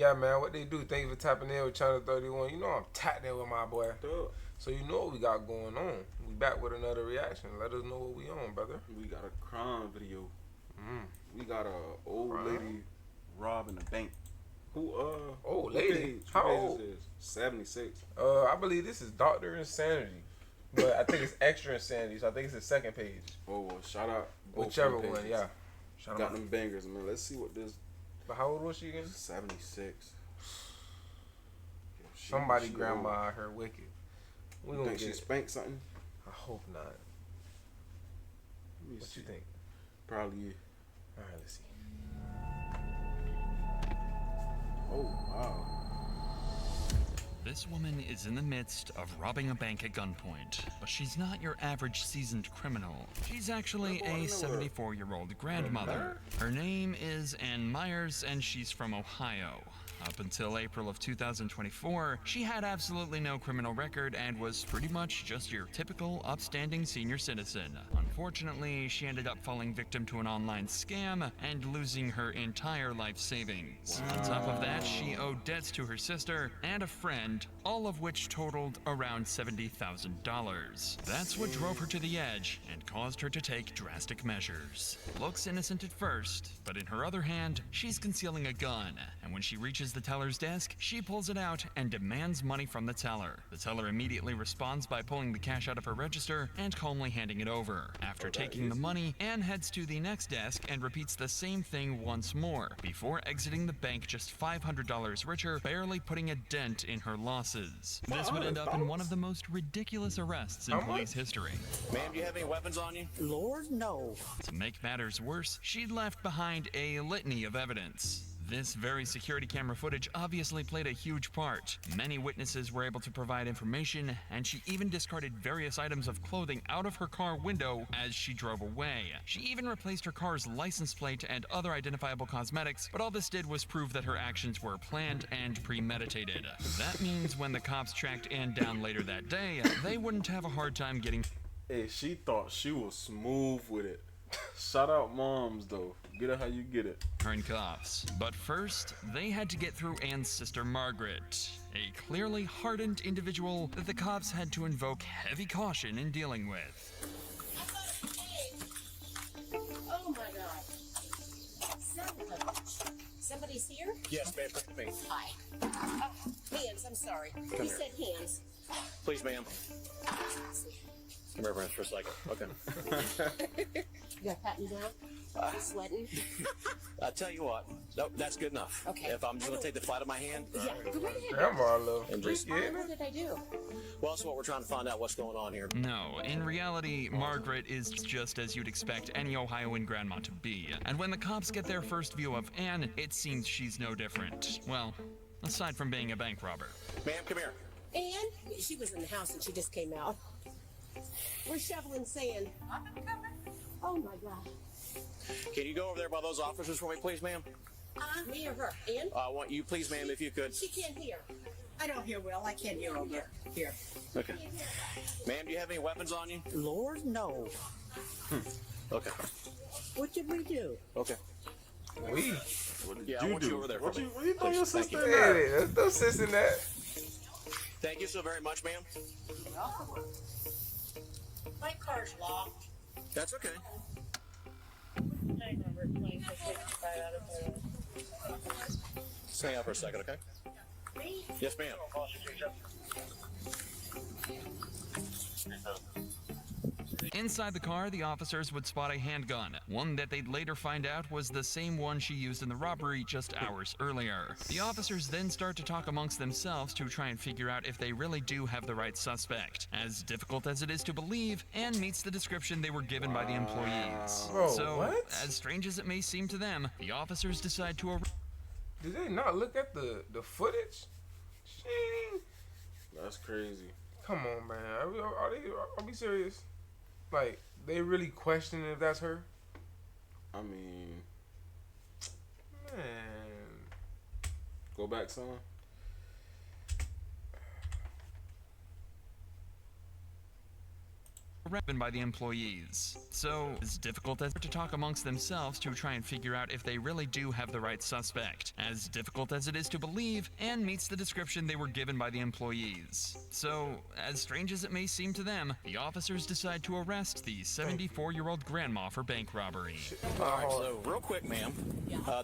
Yeah, man, what they do? Thank you for tapping in with Channel 31. You know I'm tapped in with my boy. Duh. So you know what we got going on. We back with another reaction. Let us know what we on, brother. We got a crime video. Mm. We got a old Crime? lady robbing a bank. Who Old what lady? page? How What page old? is this? 76. I believe this is Doctor Insanity, but I think it's Extra Insanity. So I think it's the second page. Oh well, shout out both Whichever them one, pages. yeah. Shout Got out. them bangers, man. Let's see what this But how old was she again? 76. Yo, Somebody she grandma old. out her wicked. We You gonna think get she it. spanked something? I hope not. Let me What see. you think? Probably. All right, let's see. Oh wow. This woman is in the midst of robbing a bank at gunpoint, but she's not your average seasoned criminal. She's actually a 74-year-old grandmother. Her name is Ann Myers, and she's from Ohio. Up until April of 2024, she had absolutely no criminal record and was pretty much just your typical upstanding senior citizen. Unfortunately, she ended up falling victim to an online scam and losing her entire life savings. On top of that, she owed debts to her sister and a friend, all of which totaled around $70,000. That's what drove her to the edge and caused her to take drastic measures. Looks innocent at first, but in her other hand, she's concealing a gun, and when she reaches the teller's desk, she pulls it out and demands money from the teller. The teller immediately responds by pulling the cash out of her register and calmly handing it over. After taking the money, Anne heads to the next desk and repeats the same thing once more, before exiting the bank just $500 richer, barely putting a dent in her losses. This would end up in one of the most ridiculous arrests in police history. Ma'am, do you have any weapons on you? Lord, no. To make matters worse, she'd left behind a litany of evidence. This very security camera footage obviously played a huge part. Many witnesses were able to provide information, and she even discarded various items of clothing out of her car window as she drove away. She even replaced her car's license plate and other identifiable cosmetics, but all this did was prove that her actions were planned and premeditated. That means when the cops tracked Anne down later that day, they wouldn't have a hard time getting Hey, she thought she was smooth with it. Shout out moms though. Get it how you get it. her in cuffs. But first, they had to get through Anne's sister Margaret, a clearly hardened individual that the cops had to invoke heavy caution in dealing with. Oh my God. Somebody's here? Yes, ma'am. Come to me. Hi. Hands, I'm sorry. He said hands. Please, ma'am. Come here for a second. Okay. You got patting down? Sweating? I'll tell you what. Nope, that's good enough. Okay. If I'm just going to take the flight of my hand. Yeah, go right ahead. Grandma love And just- freaky, What did I do? Well, that's what we're trying to find out what's going on here. No, in reality, Margaret is just as you'd expect any Ohioan grandma to be. And when the cops get their first view of Anne, it seems she's no different. Well, aside from being a bank robber. Ma'am, come here. And she was in the house and she just came out. We're shoveling sand. Oh my God. Can you go over there by those officers for me, please, ma'am? Me or her? Ann? I want you, please, ma'am, if you could. She can't hear. I don't hear well. I can't hear over here. Okay. Ma'am, do you have any weapons on you? Lord, no. Okay. What did we do? Okay. We. What did Yeah, I you want do? you over there for What me. you throw Please, your thank sister you. in that? Hey, there's no sense in that. Thank you so very much, ma'am. My car's locked. That's okay. Stay out for a second, okay? Me? Yes, ma'am. Inside the car, the officers would spot a handgun, one that they'd later find out was the same one she used in the robbery just hours earlier. The officers then start to talk amongst themselves to try and figure out if they really do have the right suspect. As difficult as it is to believe, Anne meets the description they were given by the employees. Bro, So, what? as strange as it may seem to them, the officers decide to arrest. Did they not look at the footage? She ain't even- That's crazy. Come on, man. Are we serious? Like, they really questioning if that's her? I mean, Man. go back, son. arrested by the employees. So, as difficult as to talk amongst themselves to try and figure out if they really do have the right suspect. As difficult as it is to believe, Anne meets the description they were given by the employees. So, as strange as it may seem to them, the officers decide to arrest the 74-year-old grandma for bank robbery. All right, so real quick, ma'am.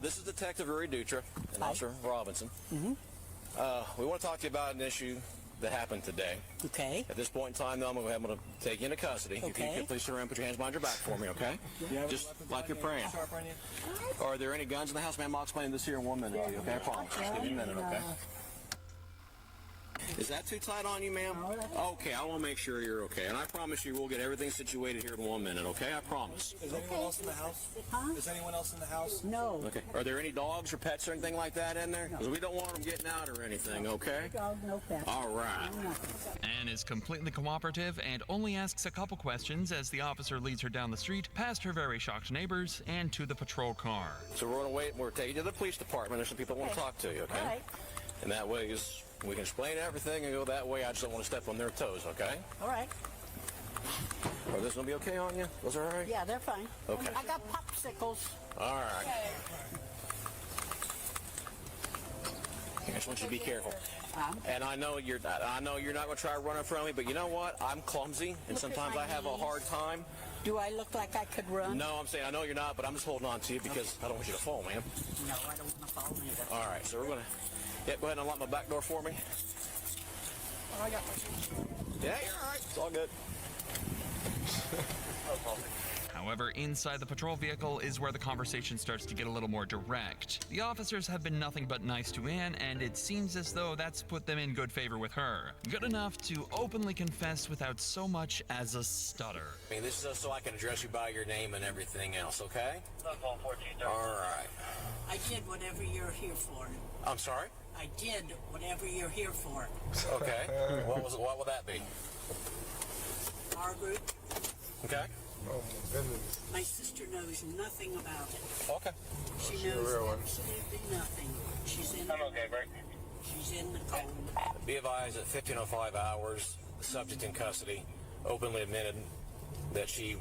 This is Detective Uri Dutra and Officer Robinson. We want to talk to you about an issue that happened today. Okay. At this point in time, though, I'm going to take you into custody. If you Okay. could please turn around, put your hands behind your back for me, okay? Just like you're praying. Are there any guns in the house, ma'am? I'll explain this here in 1 minute to you, okay? I promise. Just give me a minute, okay? Is that too tight on you, ma'am? Okay, I want to make sure you're okay. And I promise you we'll get everything situated here in 1 minute, okay? I promise. Is anyone else in the house? Huh? Is anyone else in the house? No. Okay. Are there any dogs or pets or anything like that in there? Because we don't want them getting out or anything, okay? Dog, no pet. All right. Anne is completely cooperative and only asks a couple questions as the officer leads her down the street, past her very shocked neighbors, and to the patrol car. So we're going to wait. We're taking you to the police department. There's some people that want to talk to you, okay? All right. And that way we can explain everything and go that way. I just don't want to step on their toes, okay? All right. Are this going to be okay on you? Was that all right? Yeah, they're fine. Okay. I got popsicles. All right. I just want you to be careful. And I know you're not going to try to run in front of me, but you know what? I'm clumsy, and Look at sometimes my I have a knees. hard time. Do I look like I could run? No, I'm saying I know you're not, but I'm just holding on to you because I don't want you to fall, ma'am. No, I don't want to fall either. All right, so we're going to go ahead and unlock my back door for me. Oh, I got my... Yeah, you're all right. It's all good. However, inside the patrol vehicle is where the conversation starts to get a little more direct. The officers have been nothing but nice to Anne, and it seems as though that's put them in good favor with her. Good enough to openly confess without so much as a stutter. I mean, this is just so I can address you by your name and everything else, okay? All right. I did whatever you're here for. I'm sorry? I did whatever you're here for. Okay. What would that be? Margaret, Okay. Oh my goodness. my sister knows nothing about it. Okay. She She's a knows real one. absolutely nothing. She's in. She's in the cold. Be advised at 15:05 hours, the subject in custody openly admitted that she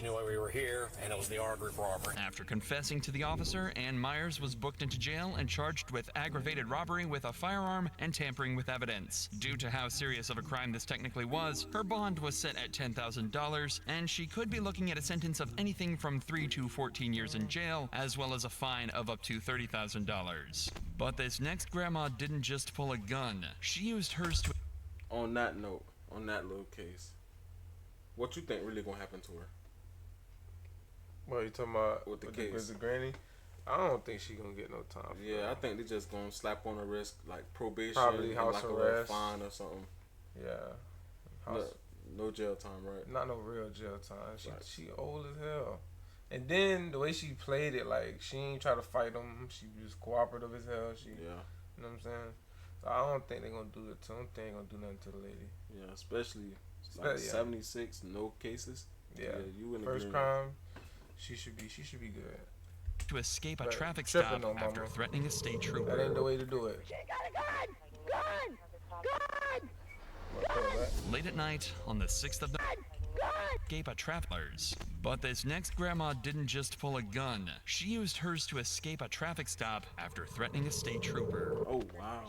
knew why we were here, and it was the R Group robbery. After confessing to the officer, Ann Myers was booked into jail and charged with aggravated robbery with a firearm and tampering with evidence. Due to how serious of a crime this technically was, her bond was set at $10,000, and she could be looking at a sentence of anything from 3 to 14 years in jail, as well as a fine of up to $30,000. But this next grandma didn't just pull a gun. She used hers to... On that note, on that little case, what you think really gonna happen to her? What you talking about With the with case. the granny? I don't think she gonna get no time. For Yeah, I that. think they just gonna slap on her wrist like probation, Probably and house like a little arrest. fine or something. Yeah. House, No jail time, right? Not no real jail time. Right. She old as hell. And then the way she played it, like she ain't try to fight him. She was cooperative as hell. She, Yeah, you know what I'm saying? So I don't think they're gonna do it. I don't think they're gonna do nothing to the lady. yeah, especially like Yeah. 76 no cases. Yeah. you in the First green. crime, she should be good. to escape a Right. traffic Tripping stop on after mama. threatening a state trooper. That ain't the way to do it. Late at night on the 6th of November, escape a travelers. But this next grandma didn't just pull a gun. She used hers to escape a traffic stop after threatening a state trooper. Oh wow.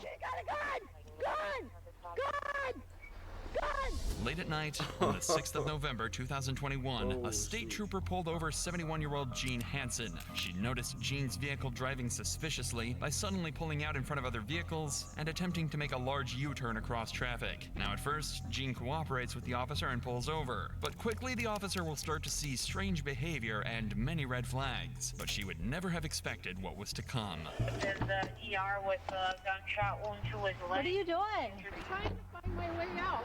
Late at night on the 6th of November 2021, a state trooper pulled over 71-year-old Jean Hansen. She noticed Jean's vehicle driving suspiciously by suddenly pulling out in front of other vehicles and attempting to make a large U-turn across traffic. Now at first, Jean cooperates with the officer and pulls over, but quickly the officer will start to see strange behavior and many red flags, but she would never have expected what was to come. There's an ER with a gunshot wound to his leg. What are you doing? Trying to find my way out.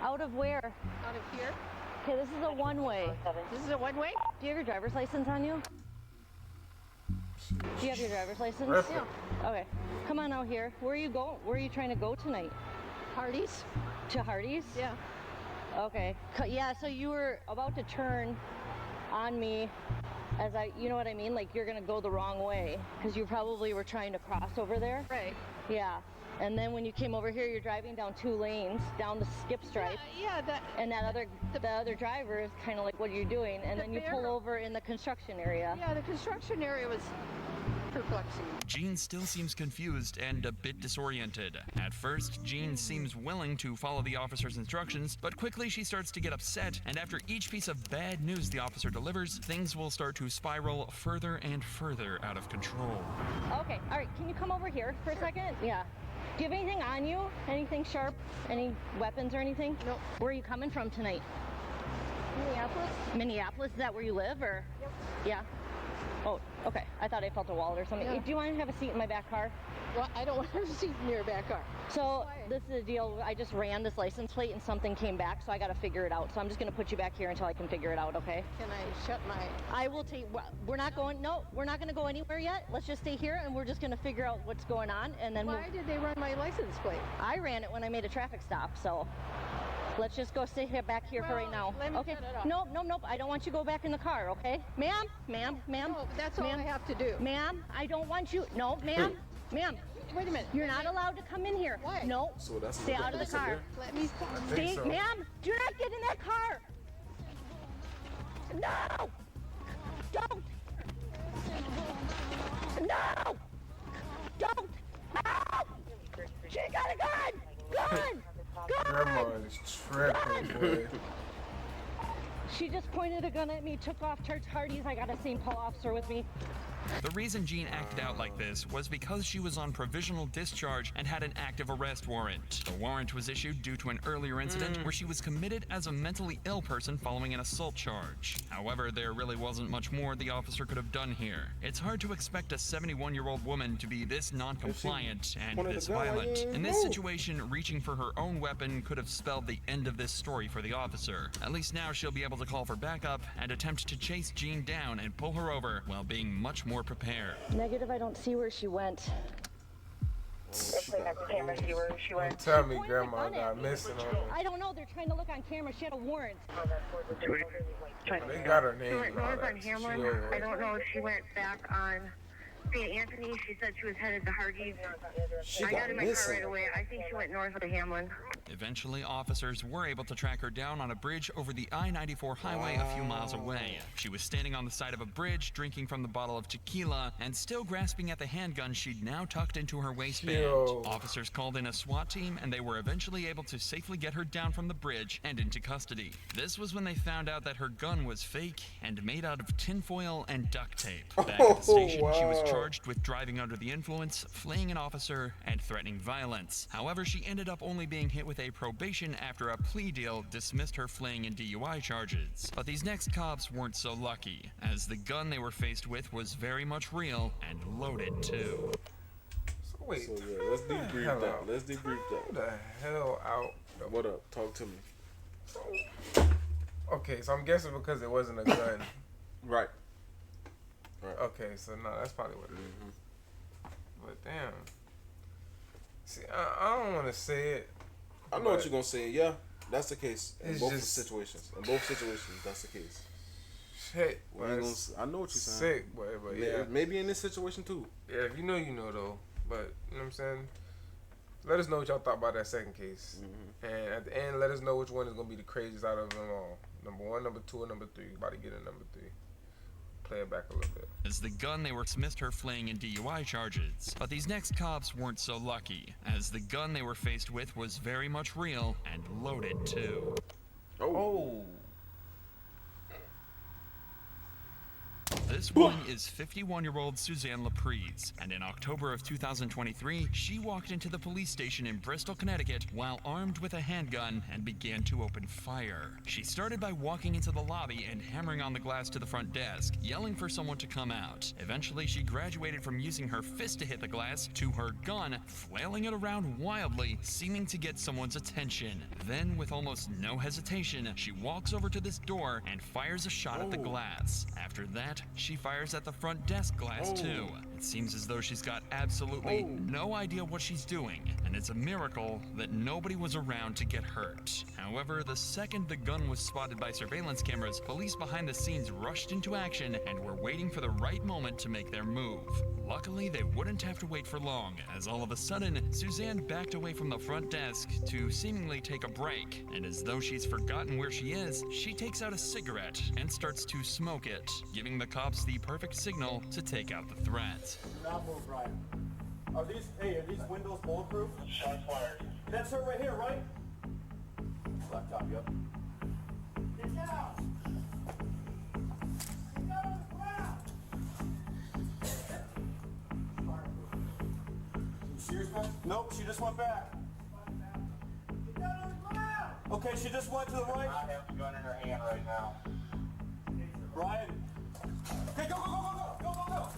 Out of where? Out of here. Okay, this is a one-way. This is a one-way? Do you have your driver's license on you? Do you have your driver's license? Perfect. Yeah. Okay. Come on out here. Where are you going? Where are you trying to go tonight? Hardee's? To Hardee's? Yeah. Okay. Yeah, so you were about to turn on me You know what I mean? Like you're gonna go the wrong way because you probably were trying to cross over there. Right. Yeah. And then when you came over here, you're driving down 2 lanes, down the skip stripe. Yeah, And the other driver is kind of like, what are you doing? And then you pull over in the construction area. Yeah, the construction area was perplexing. Jean still seems confused and a bit disoriented. At first, Jean seems willing to follow the officer's instructions, but quickly she starts to get upset, and after each piece of bad news the officer delivers, things will start to spiral further and further out of control. Okay, all right, can you come over here for a second? Yeah. Do you have anything on you? Anything sharp? Any weapons or anything? Nope. Where are you coming from tonight? Minneapolis? Minneapolis? Is that where you live, or? Yep. Yeah. Oh, okay. I thought I felt a wallet or something. Yeah. Do you want to have a seat in my back car? Well, I don't want to see near a back car. So Why? this is the deal. I just ran this license plate and something came back, so I got to figure it out. So I'm just going to put you back here until I can figure it out, okay? Can I shut my... I will take, we're not going, no, we're not going to go anywhere yet. Let's just stay here and we're just going to figure out what's going on, and then Why did they run my license plate? I ran it when I made a traffic stop, so let's just go stay here back here for right now. Let me Okay. shut it off. Nope. I don't want you to go back in the car, okay? Ma'am. No, that's all I have to do. Ma'am, I don't want you. No, ma'am. Ma'am. Wait a minute. You're not allowed to come in here. Why? No. So that's Stay out of the car. Let me... Stay, so. ma'am. Do not get in that car. No. Don't. No. Don't. No. She got a gun. Grandma is tripping, boy. She just pointed a gun at me, took off. Church Hardee's. I got a St. Paul officer with me. The reason Jean acted out like this was because she was on provisional discharge and had an active arrest warrant. The warrant was issued due to an earlier incident where she was committed as a mentally ill person following an assault charge. However, there really wasn't much more the officer could have done here. It's hard to expect a 71-year-old woman to be this non-compliant and this violent. In this situation, reaching for her own weapon could have spelled the end of this story for the officer. At least now she'll be able to call for backup and attempt to chase Jean down and pull her over while being much more prepared. Negative, I don't see where she went. Tell me Grandma got missing on her. I don't know. They're trying to look on camera. She had a warrant. They got her name. She went and all north that. on Hamlin. She over I don't know if she went back on St. Anthony. She said she was headed to Hardee's. I got in my car right away. I think she went north of Hamlin. Eventually, officers were able to track her down on a bridge over the I-94 highway a few miles away. She was standing on the side of a bridge, drinking from the bottle of tequila, and still grasping at the handgun she'd now tucked into her waistband. Yo. Officers called in a SWAT team, and they were eventually able to safely get her down from the bridge and into custody. This was when they found out that her gun was fake and made out of tinfoil and duct tape. Back at the station, she was charged with driving under the influence, fleeing an officer, and threatening violence. However, she ended up only being hit with a probation after a plea deal dismissed her fleeing and DUI charges. But these next cops weren't so lucky, as the gun they were faced with was very much real and loaded too. So wait, So yeah, let's debrief hell that. out. Let's debrief Who that. the hell out? What up? Talk to me. Okay, so I'm guessing because it wasn't a gun. Right. Okay, so no, that's probably what it is. But damn. See, I don't want to say it. I know what you're gonna say. Yeah, that's the case in It's both just- situations. In both situations, that's the case. Shit, We but ain't gonna it's I know what you're saying. sick, but yeah. Maybe in this situation too. Yeah, if you know though. But you know what I'm saying? Let us know what y'all thought about that second case. And at the end, let us know which one is gonna be the craziest out of them all. Number 1, number 2, or number 3. About to get in number 3. Play it back a little bit. As the gun they were dismissed her fleeing and DUI charges. But these next cops weren't so lucky, as the gun they were faced with was very much real and loaded too. Oh. This one is 51-year-old Suzanne Laprise, and in October of 2023, she walked into the police station in Bristol, Connecticut, while armed with a handgun and began to open fire. She started by walking into the lobby and hammering on the glass to the front desk, yelling for someone to come out. Eventually, she graduated from using her fist to hit the glass to her gun, flailing it around wildly, seeming to get someone's attention. Then, with almost no hesitation, she walks over to this door and fires a shot at the glass. After that, she fires at the front desk glass too. It seems as though she's got absolutely no idea what she's doing, and and it's a miracle that nobody was around to get hurt. However, the second the gun was spotted by surveillance cameras, police behind the scenes rushed into action and were waiting for the right moment to make their move. Luckily, they wouldn't have to wait for long, as all of a sudden, Suzanne backed away from the front desk to seemingly take a break, and as though she's forgotten where she is, she takes out a cigarette and starts to smoke it, giving the cops the perfect signal to take out the threat. Now move, Ryan. Are these windows bulletproof? Shots fired. That's her right here, right? Laptop, yep. Get down! Get down on the ground! Serious, man? Nope, she just went back. Get down on the ground! Okay, she just went to the right. I have the gun in her hand right now. Ryan. Okay, go, go, go, go, go, go, go, go!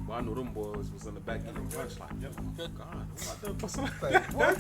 Well, I knew them boys was in the back eating lunch like, good God, who out there busting like what?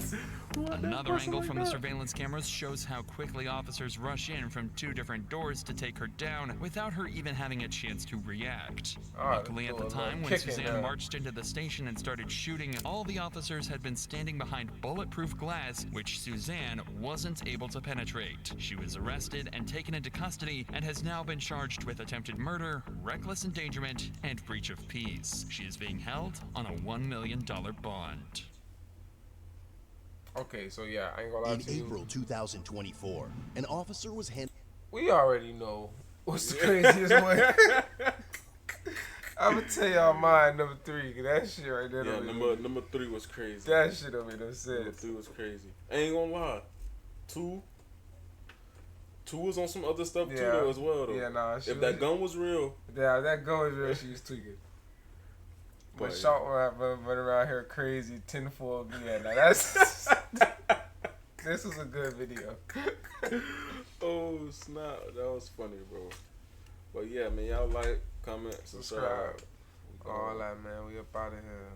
Another angle from the surveillance cameras shows how quickly officers rush in from two different doors to take her down without her even having a chance to react. Luckily, at the time when Suzanne marched into the station and started shooting, all the officers had been standing behind bulletproof glass, which Suzanne wasn't able to penetrate. She was arrested and taken into custody and has now been charged with attempted murder, reckless endangerment, and breach of peace. She is being held on a $1 million bond. Okay, so yeah, I ain't gonna lie to you. In April 2024, an officer was We already know what's the craziest one. I'm gonna tell y'all mine, number 3, cause that shit right there. Yeah, number 3 was crazy. That shit don't make no sense. Number 3 was crazy. I ain't gonna lie. 2 was on some other stuff too though as well though. Yeah, nah. If that gun was real. Yeah, that gun was real. She was tweaking. But Short run around here crazy, tinfoil. Yeah, now that's this was a good video. Oh snap, that was funny, bro. But yeah, man, y'all like, comment, subscribe. All that, man. We up out of here.